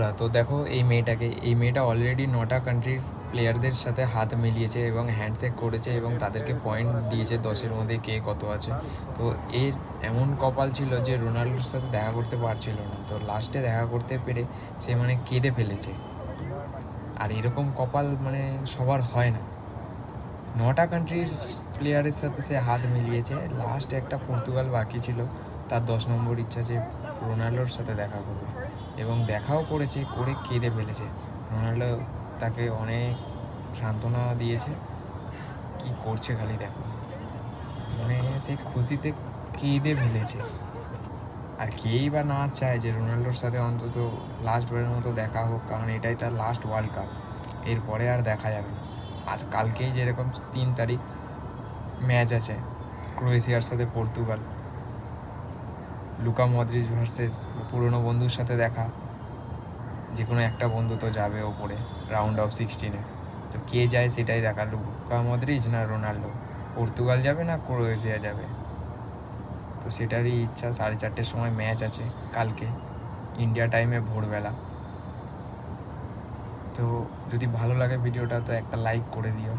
বন্ধুরা, তো দেখো এই মেয়েটা অলরেডি 9টা কান্ট্রির প্লেয়ারদের সাথে হাত মিলিয়েছে এবং হ্যান্ডশেক করেছে এবং তাদেরকে পয়েন্ট দিয়েছে 10-এর মধ্যে কে কত আছে। তো এর এমন কপাল ছিল যে রোনাল্ডোর সাথে দেখা করতে পারছিল না, তো লাস্টে দেখা করতে পেরে সে মানে কেঁদে ফেলেছে। আর এরকম কপাল মানে সবার হয় না। 9টা কান্ট্রির প্লেয়ারের সাথে সে হাত মিলিয়েছে, লাস্ট একটা পর্তুগাল বাকি ছিল, তার 10 নম্বর ইচ্ছা যে রোনাল্ডোর সাথে দেখা করবে এবং দেখাও করেছে, করে কেঁদে ফেলেছে। রোনাল্ডো তাকে অনেক সান্ত্বনা দিয়েছে। কি করছে খালি দেখো, মানে সে খুশিতে কেঁদে ফেলেছে। আর কেই বা না চায় যে রোনাল্ডোর সাথে অন্তত লাস্টবারের মতো দেখা হোক, কারণ এটাই তার লাস্ট ওয়ার্ল্ড কাপ, এরপরে আর দেখা যাবে না। আজ কালকেই যেরকম 3 তারিখ ম্যাচ আছে ক্রোয়েশিয়ার সাথে পর্তুগাল, লুকা মদ্রিচ ভার্সেস পুরনো বন্ধুর সাথে দেখা, যে কোনো একটা বন্ধু তো যাবে ওপরে রাউন্ড অফ 16-এ। তো কে যায় সেটাই দেখা, লুকা মদ্রিচ না রোনাল্ডো, পর্তুগাল যাবে না ক্রোয়েশিয়া যাবে। তো সেটারই ইচ্ছা। 4:30-এর সময় ম্যাচ আছে কালকে, ইন্ডিয়া টাইমে ভোরবেলা। তো যদি ভালো লাগে ভিডিওটা তো একটা লাইক করে দিও।